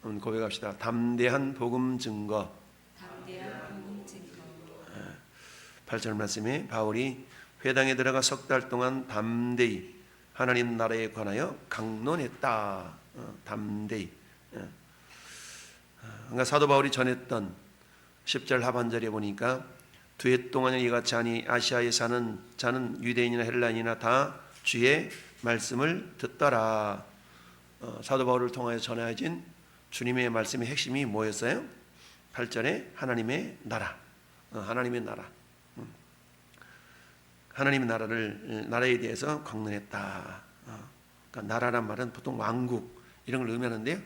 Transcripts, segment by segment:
한번 고백합시다. 담대한 복음 증거. 8절 말씀에 바울이 회당에 들어가 석 달 동안 담대히 하나님 나라에 관하여 강론했다. 담대히. 그러니까 사도 바울이 전했던 10절 하반절에 보니까 두 해 동안에 이같이 하니 아시아에 사는 자는 유대인이나 헬라인이나 다 주의 말씀을 듣더라. 사도 바울을 통하여 전해진 주님의 말씀의 핵심이 뭐였어요? 8절에 하나님의 나라. 하나님의 나라. 하나님의 나라에 대해서 강론했다. 그러니까 나라란 말은 보통 왕국 이런 걸 의미하는데요.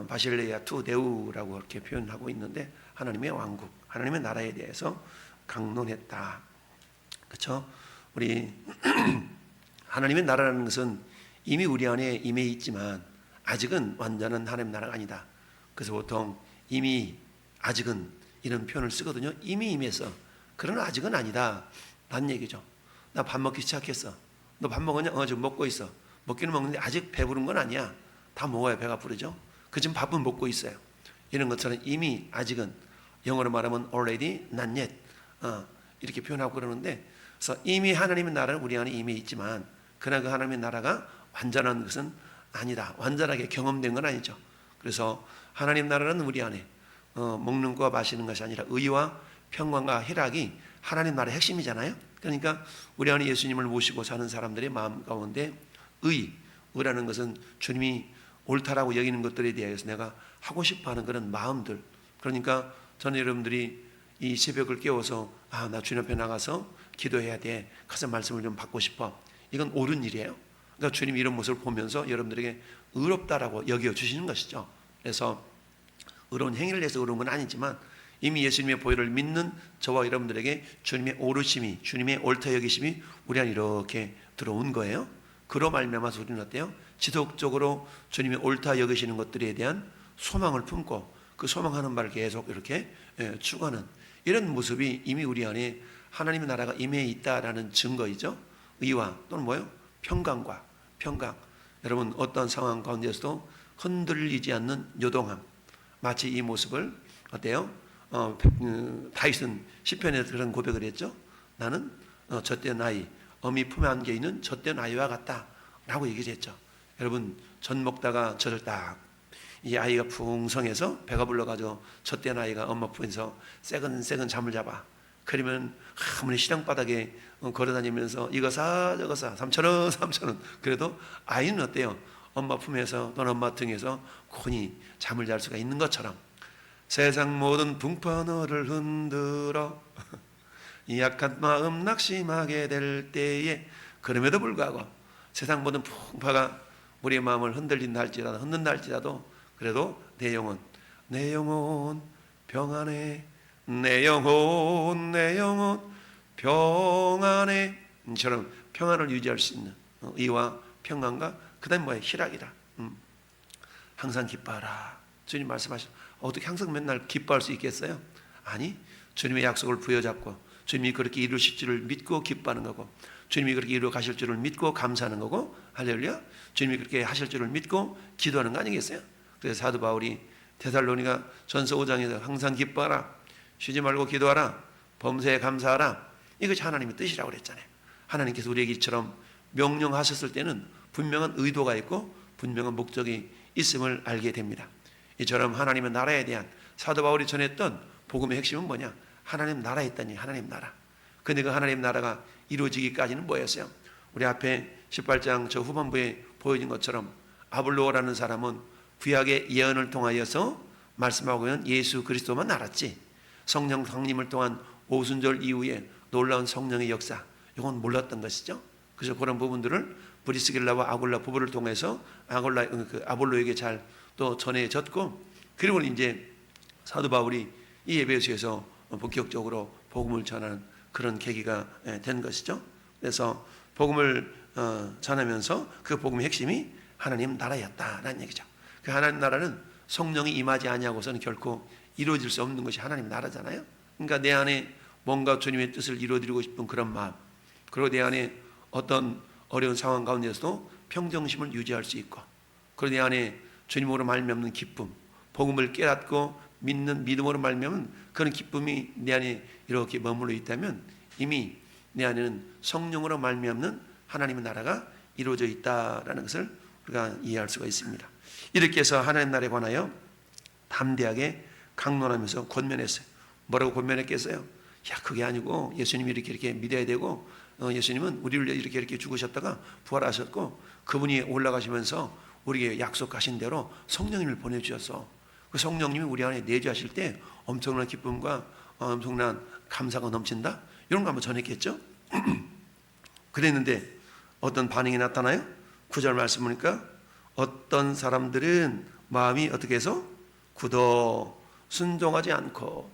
바실레아 투 데우라고 이렇게 표현하고 있는데 하나님의 왕국, 하나님의 나라에 대해서 강론했다. 그렇죠? 우리 하나님의 나라라는 것은 이미 우리 안에 임해 있지만 아직은 완전한 하나님의 나라가 아니다. 그래서 보통 이미 아직은 이런 표현을 쓰거든요. 이미 임해서 그러나 아직은 아니다 라는 얘기죠. 나 밥 먹기 시작했어. 너 밥 먹었냐? 지금 먹고 있어. 먹기는 먹는데 아직 배부른 건 아니야. 다 먹어야 배가 부르죠. 그 지금 밥은 먹고 있어요. 이런 것처럼 이미 아직은 영어로 말하면 already not yet 이렇게 표현하고 그러는데, 그래서 이미 하나님의 나라는 우리 안에 이미 있지만 그러나 그 하나님의 나라가 완전한 것은 아니다. 완전하게 경험된 건 아니죠. 그래서 하나님 나라는 우리 안에 먹는 것과 마시는 것이 아니라 의와 평강과 희락이 하나님 나라의 핵심이잖아요. 그러니까 우리 안에 예수님을 모시고 사는 사람들의 마음 가운데 의라는 것은 주님이 옳다라고 여기는 것들에 대해서 내가 하고 싶어하는 그런 마음들. 그러니까 저는 여러분들이 이 새벽을 깨워서 나 주님 앞에 나가서 기도해야 돼. 가서 말씀을 좀 받고 싶어. 이건 옳은 일이에요. 그러니까 주님이 이런 모습을 보면서 여러분들에게 의롭다라고 여겨주시는 것이죠. 그래서 의로운 행위를 해서 의로운 건 아니지만 이미 예수님의 보혈을 믿는 저와 여러분들에게 주님의 오르심이, 주님의 옳다 여기심이 우리 안에 이렇게 들어온 거예요. 그로 말미암아서 우리는 어때요? 지속적으로 주님의 옳다 여기시는 것들에 대한 소망을 품고 그 소망하는 바를 계속 이렇게 추구하는 이런 모습이 이미 우리 안에 하나님의 나라가 임해 있다라는 증거이죠. 의와 또는 뭐예요? 평강. 여러분 어떤 상황 가운데서도 흔들리지 않는 요동함. 마치 이 모습을 어때요? 다윗은 시편에서 그런 고백을 했죠. 나는 젖된 아이, 어미 품에 안겨 있는 젖된 아이와 같다 라고 얘기를 했죠. 여러분 젖 먹다가 젖을 이 아이가 풍성해서 배가 불러가지고 젖된 아이가 엄마 품에서 새근새근 잠을 잡아. 그러면 아무리 시장바닥에 걸어다니면서 이거 사 저거 사 3,000원 그래도 아이는 어때요? 엄마 품에서 또는 엄마 등에서 곤히 잠을 잘 수가 있는 것처럼 세상 모든 풍파 너를 흔들어 약한 마음 낙심하게 될 때에 그럼에도 불구하고 세상 모든 풍파가 우리의 마음을 흔든다 할지라도 그래도 내 영혼 평안해. 내 영혼 평안해. 이처럼 평안을 유지할 수 있는 의와 평안과 그 다음에 뭐야? 희락이라. 항상 기뻐하라. 주님 말씀하시죠. 어떻게 항상 맨날 기뻐할 수 있겠어요? 아니, 주님의 약속을 부여잡고 주님이 그렇게 이루실 줄을 믿고 기뻐하는 거고 주님이 그렇게 이루어 가실 줄을 믿고 감사하는 거고 할렐루야. 주님이 그렇게 하실 줄을 믿고 기도하는 거 아니겠어요? 그래서 사도 바울이 데살로니가 전서 5장에서 항상 기뻐하라, 쉬지 말고 기도하라, 범사에 감사하라, 이것이 하나님의 뜻이라고 그랬잖아요. 하나님께서 우리에게 이처럼 명령하셨을 때는 분명한 의도가 있고 분명한 목적이 있음을 알게 됩니다. 이처럼 하나님의 나라에 대한 사도 바울이 전했던 복음의 핵심은 뭐냐? 하나님 나라에 있다니, 하나님 나라. 근데 그 하나님 나라가 이루어지기까지는 뭐였어요? 우리 앞에 18장 저 후반부에 보여진 것처럼 아볼로라는 사람은 구약의 예언을 통하여서 말씀하고 있는 예수 그리스도만 알았지 성령 강림을 통한 오순절 이후에 놀라운 성령의 역사 이건 몰랐던 것이죠. 그래서 그런 부분들을 브리스길라와 아굴라 부부를 통해서 아볼로에게 잘 또 전해졌고, 그리고 이제 사도 바울이 이 에베소에서 본격적으로 복음을 전하는 그런 계기가 된 것이죠. 그래서 복음을 전하면서 그 복음의 핵심이 하나님 나라였다라는 얘기죠. 그 하나님 나라는 성령이 임하지 아니하고서는 결코 이루어질 수 없는 것이 하나님 나라잖아요. 그러니까 내 안에 뭔가 주님의 뜻을 이루어드리고 싶은 그런 마음, 그리고 내 안에 어떤 어려운 상황 가운데서도 평정심을 유지할 수 있고, 그리고 내 안에 주님으로 말미암는 기쁨, 복음을 깨닫고 믿는 믿음으로 말미암은 그런 기쁨이 내 안에 이렇게 머물러 있다면 이미 내 안에는 성령으로 말미암는 하나님의 나라가 이루어져 있다라는 것을 우리가 이해할 수가 있습니다. 이렇게 해서 하나님 나라에 관하여 담대하게 강론하면서 권면했어요. 뭐라고 권면했겠어요? 야, 그게 아니고 예수님이 이렇게 믿어야 되고, 예수님은 우리를 이렇게 죽으셨다가 부활하셨고, 그분이 올라가시면서 우리에게 약속하신 대로 성령님을 보내주셨어. 그 성령님이 우리 안에 내주하실 때 엄청난 기쁨과 엄청난 감사가 넘친다, 이런 거 한번 전했겠죠. 그랬는데 어떤 반응이 나타나요? 9절 말씀 보니까 어떤 사람들은 마음이 어떻게 해서 굳어 순종하지 않고,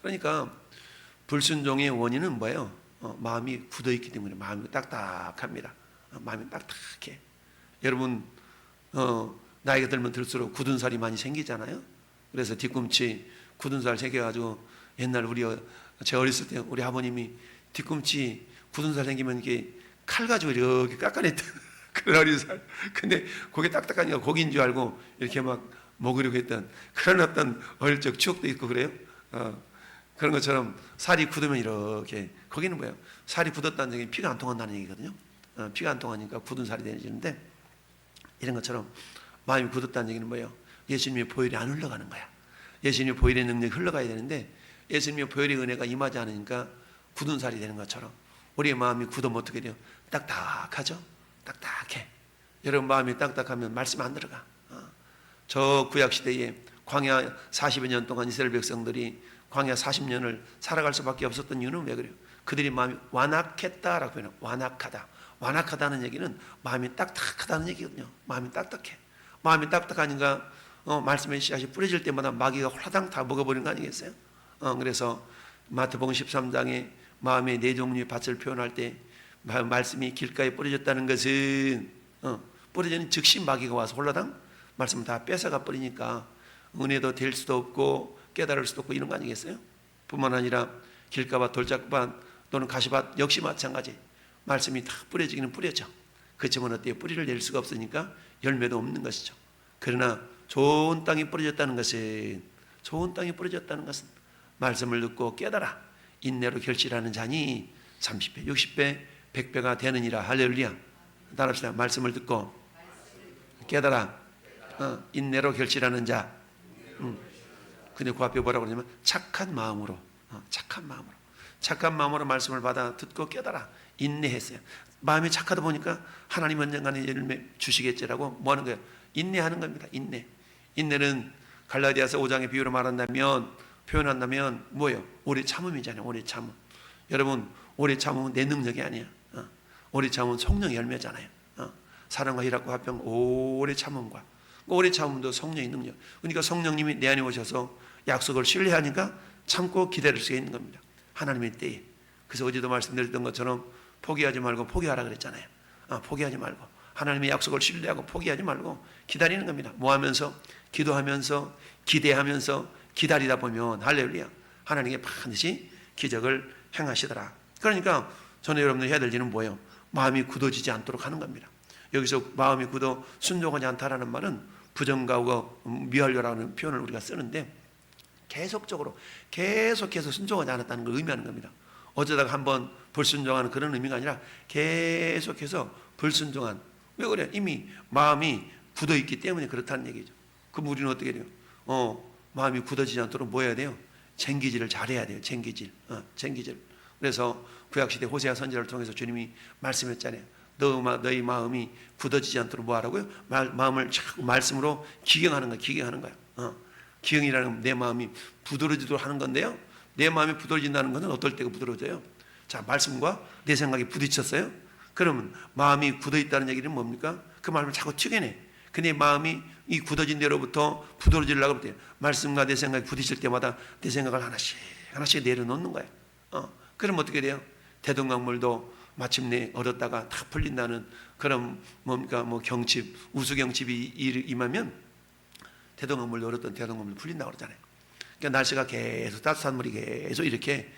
그러니까 불순종의 원인은 뭐예요? 마음이 굳어 있기 때문에. 마음이 딱딱합니다. 마음이 딱딱해. 여러분, 나이가 들면 들수록 굳은 살이 많이 생기잖아요. 그래서 뒤꿈치 굳은 살 생겨가지고, 옛날 제 어렸을 때 우리 아버님이 뒤꿈치 굳은 살 생기면 이렇게 칼 가지고 이렇게 깎아냈던 그런 어린 살. 근데 그게 딱딱하니까 고기인 줄 알고 이렇게 막 먹으려고 했던 그런 어떤 어릴 적 추억도 있고 그래요. 그런 것처럼 살이 굳으면 이렇게, 거기는 뭐예요? 살이 굳었다는 얘기는 피가 안 통한다는 얘기거든요. 피가 안 통하니까 굳은 살이 되는데, 이런 것처럼 마음이 굳었다는 얘기는 뭐예요? 예수님의 보혈이 안 흘러가는 거야. 예수님의 보혈의 능력이 흘러가야 되는데 예수님의 보혈의 은혜가 임하지 않으니까 굳은 살이 되는 것처럼 우리의 마음이 굳으면 어떻게 돼요? 딱딱하죠? 딱딱해. 여러분, 마음이 딱딱하면 말씀 안 들어가. 저 구약시대에 광야 40여 년 동안 이스라엘 백성들이 광야 40년을 살아갈 수밖에 없었던 이유는 왜 그래요? 그들이 마음이 완악했다라고 표현해요. 완악하다. 완악하다는 얘기는 마음이 딱딱하다는 얘기거든요. 마음이 딱딱해. 마음이 딱딱하니까 말씀의 씨앗이 뿌려질 때마다 마귀가 홀라당 다 먹어버리는 거 아니겠어요? 그래서 마태복음 13장에 마음의 네 종류의 밭을 표현할 때 말씀이 길가에 뿌려졌다는 것은 뿌려지는 즉시 마귀가 와서 홀라당 말씀을 다 뺏어가 버리니까 은혜도 될 수도 없고 깨달을 수도 없고 이런 거 아니겠어요? 뿐만 아니라 길가밭, 돌짝밭 또는 가시밭 역시 마찬가지. 말씀이 다 뿌려지기는 뿌려져. 그렇지만 어때요? 뿌리를 낼 수가 없으니까 열매도 없는 것이죠. 그러나 좋은 땅이 뿌려졌다는 것은 말씀을 듣고 깨달아 인내로 결실하는 자니 30배, 60배, 100배가 되느니라. 할렐루야. 따라합시다. 말씀을 듣고 깨달아 인내로 결실하는 자. 근데 그 앞에 뭐라고 그러냐면 착한 마음으로 말씀을 받아 듣고 깨달아 인내했어요. 마음이 착하다 보니까 하나님 언젠가는 열매 주시겠지라고 뭐 하는 거예요? 인내하는 겁니다. 인내는 갈라디아서 5장의 비유로 표현한다면 뭐예요? 오래 참음이잖아요. 오래 참음. 여러분, 오래 참음은 내 능력이 아니야. 오래 참음은 성령의 열매잖아요. 사랑과 희락과 화평, 오래 참음과 오래 참음도 성령의 능력. 그러니까 성령님이 내 안에 오셔서 약속을 신뢰하니까 참고 기다릴 수 있는 겁니다. 하나님의 때에. 그래서 어제도 말씀드렸던 것처럼 포기하지 말고 포기하라 그랬잖아요. 포기하지 말고 하나님의 약속을 신뢰하고 포기하지 말고 기다리는 겁니다. 뭐 하면서? 기도하면서 기대하면서 기다리다 보면 할렐루야, 하나님께 반드시 기적을 행하시더라. 그러니까 저는 여러분들 해야 될 일은 뭐예요? 마음이 굳어지지 않도록 하는 겁니다. 여기서 마음이 굳어 순종하지 않다라는 말은 부정가고 미완료라는 표현을 우리가 쓰는데 계속해서 순종하지 않았다는 걸 의미하는 겁니다. 어쩌다가 한번 불순종하는 그런 의미가 아니라 계속해서 불순종한. 왜 그래? 이미 마음이 굳어있기 때문에 그렇다는 얘기죠. 그럼 우리는 어떻게 돼요? 마음이 굳어지지 않도록 뭐 해야 돼요? 쟁기질을 잘해야 돼요. 쟁기질. 그래서 구약시대 호세아 선지자를 통해서 주님이 말씀했잖아요. 너희 마음이 굳어지지 않도록 뭐 하라고요? 마음을 자꾸 말씀으로 기경하는 거야. 기경이라는 건 내 마음이 부드러지도록 하는 건데요. 내 마음이 부드러진다는 것은 어떨 때가 부드러져요? 자, 말씀과 내 생각이 부딪혔어요? 그러면 마음이 굳어있다는 얘기는 뭡니까? 그 말을 자꾸 튀겨내. 근데 마음이 이 굳어진 데로부터 부드러지려고 그래요. 말씀과 내 생각이 부딪힐 때마다 내 생각을 하나씩 내려놓는 거예요. 그럼 어떻게 돼요? 대동강물도 마침내 얻었다가 다 풀린다는 그런 경칩, 우수경칩이 임하면 대동강물도 얻었던 대동강물도 풀린다고 그러잖아요. 그러니까 날씨가 계속 따뜻한 물이 계속 이렇게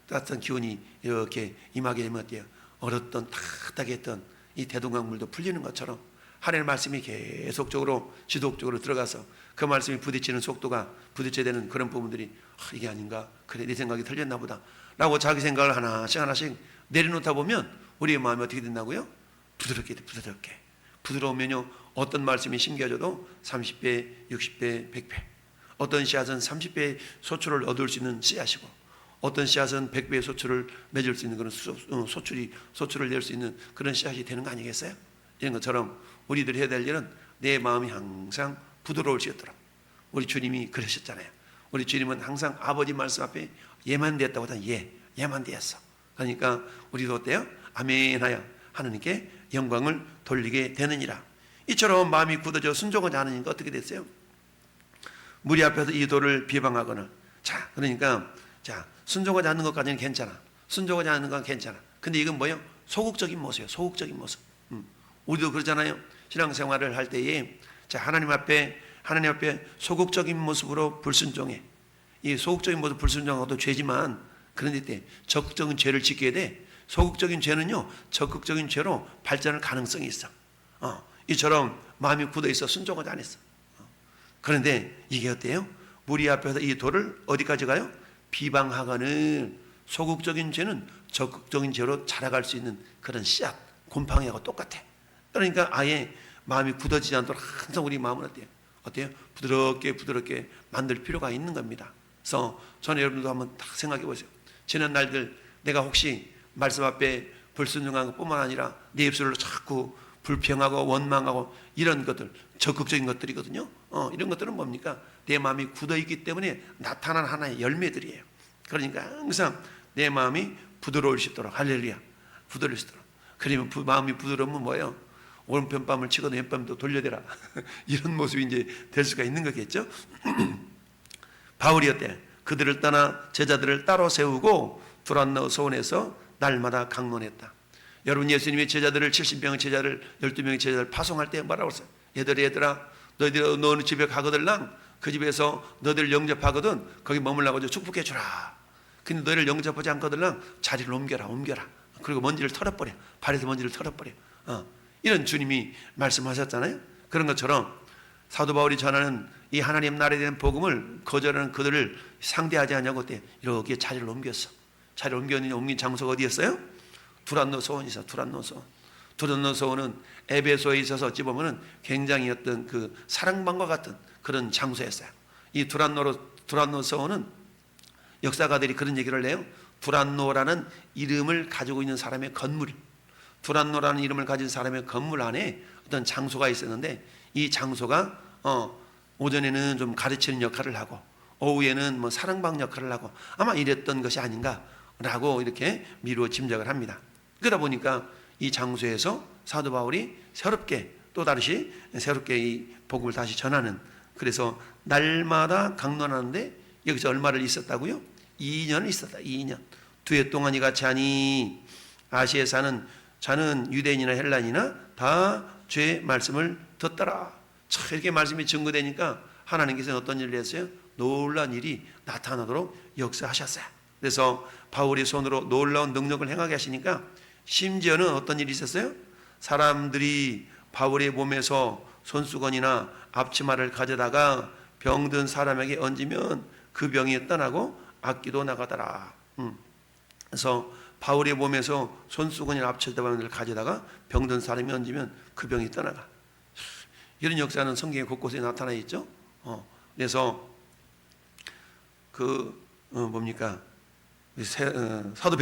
따뜻한 기운이 이렇게 임하게 되면 어때요? 얼었던 따뜻하게 했던 이 대동강물도 풀리는 것처럼 하나님의 말씀이 계속적으로 지속적으로 들어가서 그 말씀이 부딪히는 속도가 부딪혀야 되는 그런 부분들이 이게 아닌가, 그래 내 생각이 틀렸나 보다 라고 자기 생각을 하나씩 내려놓다 보면 우리의 마음이 어떻게 된다고요? 부드럽게 부드러우면요 어떤 말씀이 심겨져도 30배, 60배, 100배, 어떤 씨앗은 30배의 소출을 얻을 수 있는 씨앗이고 어떤 씨앗은 100배의 소출을 맺을 수 있는 그런 소출을 낼 수 있는 그런 씨앗이 되는 거 아니겠어요? 이런 것처럼 우리들이 해야 될 일은 내 마음이 항상 부드러울 수 있도록. 우리 주님이 그러셨잖아요. 우리 주님은 항상 아버지 말씀 앞에 예만 되었다고 하다 예만 되었어. 그러니까 우리도 어때요? 아멘 하여 하나님께 영광을 돌리게 되느니라. 이처럼 마음이 굳어져 순종하지 않으니까 어떻게 됐어요? 무리 앞에서 이 도를 비방하거나, 그러니까 순종하지 않는 것까지는 괜찮아. 순종하지 않는 건 괜찮아. 근데 이건 뭐예요? 소극적인 모습이에요. 소극적인 모습. 우리도 그러잖아요. 신앙생활을 할 때에 하나님 앞에 소극적인 모습으로 불순종해. 이 소극적인 모습 불순종한 것도 죄지만, 그런데 때 적극적인 죄를 지켜야 돼. 소극적인 죄는요 적극적인 죄로 발전할 가능성이 있어. 이처럼 마음이 굳어 있어 순종하지 않았어. 그런데 이게 어때요? 무리 앞에서 이 돌을 어디까지 가요? 비방하거는. 소극적인 죄는 적극적인 죄로 자라갈 수 있는 그런 씨앗, 곰팡이하고 똑같아. 그러니까 아예 마음이 굳어지지 않도록 항상 우리 마음은 어때요? 부드럽게 만들 필요가 있는 겁니다. 그래서 저는 여러분도 한번 딱 생각해 보세요. 지난 날들 내가 혹시 말씀 앞에 불순종한 것뿐만 아니라 내 입술로 자꾸 불평하고 원망하고 이런 것들, 적극적인 것들이거든요. 이런 것들은 뭡니까? 내 마음이 굳어있기 때문에 나타난 하나의 열매들이에요. 그러니까 항상 내 마음이 부드러울 수 있도록, 할렐루야, 부드러울 수 있도록. 그러면 마음이 부드러우면 뭐예요? 오른편 뺨을 치고 왼뺨도 돌려대라. 이런 모습이 이제 될 수가 있는 거겠죠. 바울이 어때? 그들을 떠나 제자들을 따로 세우고 두란노 소원에서 날마다 강론했다. 여러분, 예수님의 제자들을 70명의 제자를 12명의 제자를 파송할 때 뭐라고 했어요? 얘들아 너희들 너는 집에 가거들랑 그 집에서 너희들 영접하거든 거기 머물라고 축복해 주라. 근데 너희를 영접하지 않거들랑 자리를 옮겨라. 그리고 먼지를 털어버려. 발에서 먼지를 털어버려. 이런 주님이 말씀하셨잖아요. 그런 것처럼 사도 바울이 전하는 이 하나님 나라에 대한 복음을 거절하는 그들을 상대하지 않냐고 때 이렇게 자리를 옮겼어. 자리를 옮긴 장소가 어디였어요? 두란노 소원이 있어. 두란노 소원은 에베소에 있어서 어찌 보면은 굉장히 어떤 그 사랑방과 같은 그런 장소였어요. 이 두란노 소원은 역사가들이 그런 얘기를 해요. 두란노라는 이름을 가지고 있는 사람의 건물, 두란노라는 이름을 가진 사람의 건물 안에 어떤 장소가 있었는데 이 장소가 오전에는 좀 가르치는 역할을 하고 오후에는 뭐 사랑방 역할을 하고 아마 이랬던 것이 아닌가라고 이렇게 미루어 짐작을 합니다. 그러다 보니까 이 장소에서 사도 바울이 새롭게 이 복음을 다시 전하는, 그래서 날마다 강론하는데 여기서 얼마를 있었다고요? 2년을 있었다. 2년. 2해 동안 이같이 하니 아시아에 사는 자는 유대인이나 헬란이나 다 죄의 말씀을 듣더라. 이렇게 말씀이 증거되니까 하나님께서는 어떤 일을 했어요? 놀라운 일이 나타나도록 역사하셨어요. 그래서 바울의 손으로 놀라운 능력을 행하게 하시니까 심지어는 어떤 일이 있었어요? 사람들이 바울의 몸에서 손수건이나 앞치마를 가져다가 병든 사람에게 얹으면 그 병이 떠나고 악기도 나가더라. 그래서 바울의 몸에서 손수건이나 앞치마를 가져다가 병든 사람이 얹으면 그 병이 떠나가. 이런 역사는 성경에 곳곳에 나타나 있죠. 그래서 사도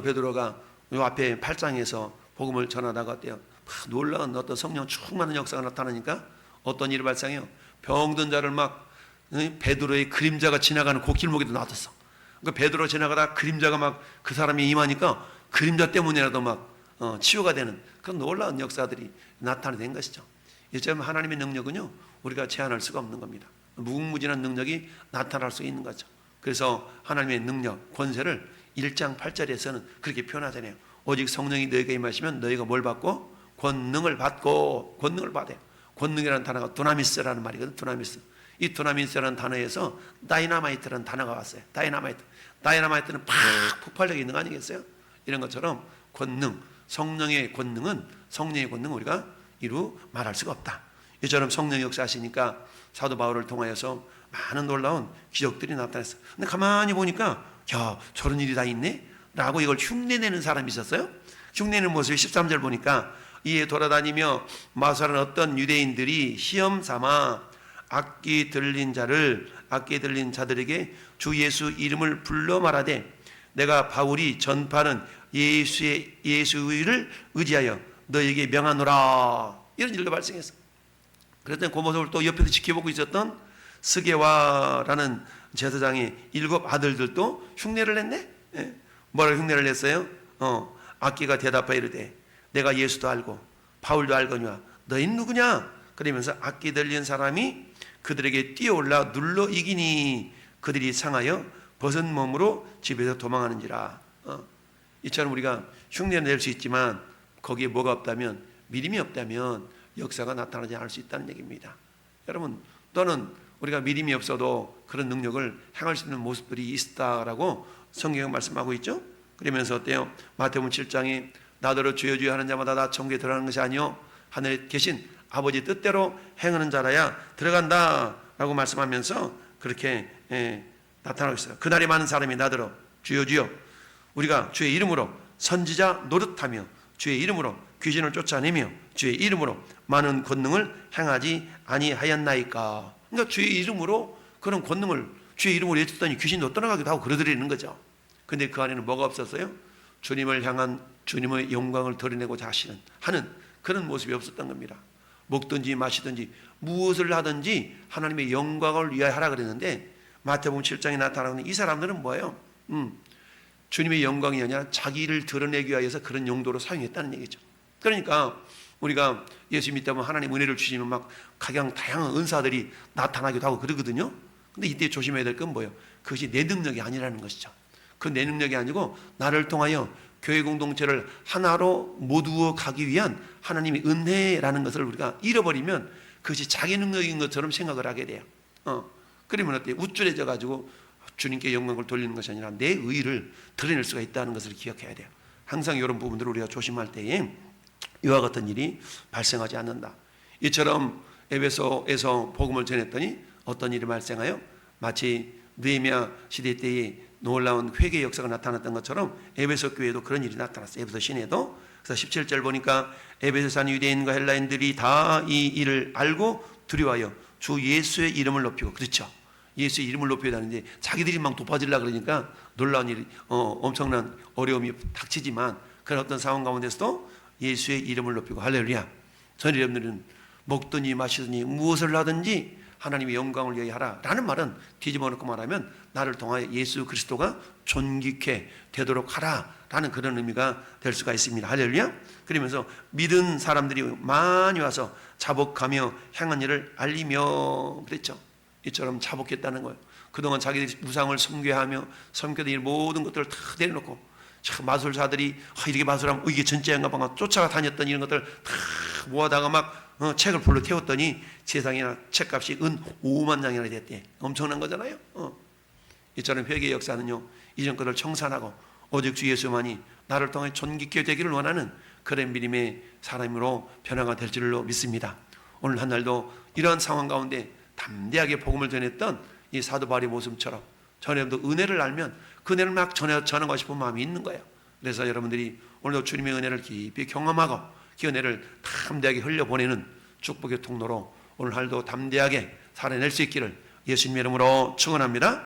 베드로가 요 앞에 8장에서 복음을 전하다가 어때요? 놀라운 어떤 성령 충만한 역사가 나타나니까 어떤 일을 발생해요? 병든 자를 막 베드로의 그림자가 지나가는 곡길목에도 놔뒀어. 그러니까 베드로 지나가다 그림자가 막 그 사람이 임하니까 그림자 때문이라도 막 치유가 되는 그런 놀라운 역사들이 나타낸 것이죠. 이처럼 하나님의 능력은요 우리가 제한할 수가 없는 겁니다. 무궁무진한 능력이 나타날 수 있는 거죠. 그래서 하나님의 능력, 권세를 1장 8절에서는 그렇게 표현하잖아요. 오직 성령이 너희에게 임하시면 너희가 뭘 받고? 권능을 받아요. 권능이라는 단어가 두나미스라는 말이거든요. 두나미스. 이 두나미스라는 단어에서 다이나마이트라는 단어가 왔어요. 다이나마이트는 팍 폭발력이 있는 거 아니겠어요? 이런 것처럼 권능, 성령의 권능은 우리가 이루 말할 수가 없다. 이처럼 성령 역사하시니까 사도 바울을 통하여서 많은 놀라운 기적들이 나타났어요. 근데 가만히 보니까 야, 저런 일이 다 있네? 라고 이걸 흉내내는 사람이 있었어요. 흉내내는 모습이 13절 보니까 이에 돌아다니며 마술하는 어떤 유대인들이 시험 삼아 악기 들린 자들에게 주 예수 이름을 불러 말하되 내가 바울이 전파하는 예수를 의지하여 너에게 명하노라. 이런 일도 발생했어. 그랬더니 그 모습을 또 옆에서 지켜보고 있었던 스게와라는 제사장의 7 아들들도 흉내를 냈네. 예. 뭐라고 흉내를 냈어요? 악기가 대답하여 이르되 내가 예수도 알고 바울도 알거니와 너희는 누구냐? 그러면서 악기 들린 사람이 그들에게 뛰어올라 눌러 이기니 그들이 상하여 벗은 몸으로 집에서 도망하는지라. 이처럼 우리가 흉내를 낼 수 있지만 거기에 뭐가 없다면, 믿음이 없다면 역사가 나타나지 않을 수 있다는 얘기입니다. 여러분, 또는 우리가 믿음이 없어도 그런 능력을 행할 수 있는 모습들이 있다라고 성경은 말씀하고 있죠. 그러면서 어때요? 마태복음 7장에 나더러 주여 주여 하는 자마다 다 천국에 들어가는 것이 아니요 하늘에 계신 아버지 뜻대로 행하는 자라야 들어간다 라고 말씀하면서 그렇게 나타나고 있어요. 그날에 많은 사람이 나더러 주여 주여 우리가 주의 이름으로 선지자 노릇하며 주의 이름으로 귀신을 쫓아내며 주의 이름으로 많은 권능을 행하지 아니하였나이까. 그러니까 주의 이름으로 그런 권능을 주의 이름으로 외쳤더니 귀신도 떠나가기도 하고 그러더라는 거죠. 근데 그 안에는 뭐가 없었어요? 주님을 향한 주님의 영광을 드러내고자 하는 그런 모습이 없었던 겁니다. 먹든지 마시든지 무엇을 하든지 하나님의 영광을 위하여 하라 그랬는데 마태복음 7장에 나타나는 이 사람들은 뭐예요? 주님의 영광이 아니라 자기를 드러내기 위해서 그런 용도로 사용했다는 얘기죠. 그러니까 우리가 예수 믿다 보면 하나님 은혜를 주시면 막 각양 다양한 은사들이 나타나기도 하고 그러거든요. 근데 이때 조심해야 될 건 뭐예요? 그것이 내 능력이 아니라는 것이죠. 그 내 능력이 아니고 나를 통하여 교회 공동체를 하나로 모두어 가기 위한 하나님의 은혜라는 것을 우리가 잃어버리면 그것이 자기 능력인 것처럼 생각을 하게 돼요. 그러면 어때요? 우쭐해져 가지고 주님께 영광을 돌리는 것이 아니라 내 의의를 드러낼 수가 있다는 것을 기억해야 돼요. 항상 이런 부분들을 우리가 조심할 때에 이와 같은 일이 발생하지 않는다. 이처럼 에베소에서 복음을 전했더니 어떤 일이 발생하여 마치 느헤미야 시대 때에 놀라운 회개 역사가 나타났던 것처럼 에베소 교회에도 그런 일이 나타났어요. 에베소 시내도. 그래서 17절 보니까 에베소 산 유대인과 헬라인들이 다 이 일을 알고 두려워하여 주 예수의 이름을 높이고, 그렇죠, 예수의 이름을 높여야 되는데 자기들이 막 높아지려고 그러니까 놀라운 일이 엄청난 어려움이 닥치지만 그런 어떤 상황 가운데서도 예수의 이름을 높이고, 할렐루야. 저희 여러분들은 먹든지 마시든지 무엇을 하든지 하나님의 영광을 위하여 하라 라는 말은 뒤집어 놓고 말하면 나를 통하여 예수 그리스도가 존귀케 되도록 하라 라는 그런 의미가 될 수가 있습니다. 할렐루야. 그러면서 믿은 사람들이 많이 와서 자복하며 행한 일을 알리며 그랬죠. 이처럼 자복했다는 거예요. 그동안 자기들이 우상을 섬겨하며 섬겨던 이 모든 것들을 다 내려놓고 마술사들이 이렇게 마술하면 이게 진짜인가 봐 쫓아가 다녔던 이런 것들 다 모아다가 막 책을 불러 태웠더니 세상이나 책값이 은 5만 장이나 됐대. 엄청난 거잖아요. 이처럼 회개의 역사는요, 이전 것을 청산하고 오직 주 예수만이 나를 통해 존귀케 되기를 원하는 그런 믿음의 사람으로 변화가 될 줄로 믿습니다. 오늘 한 날도 이러한 상황 가운데 담대하게 복음을 전했던 이 사도 바울의 모습처럼 저녁도 은혜를 알면 그 은혜를 막 전하고 싶은 마음이 있는 거예요. 그래서 여러분들이 오늘도 주님의 은혜를 깊이 경험하고 그 은혜를 담대하게 흘려보내는 축복의 통로로 오늘 하루도 담대하게 살아낼 수 있기를 예수님의 이름으로 축원합니다.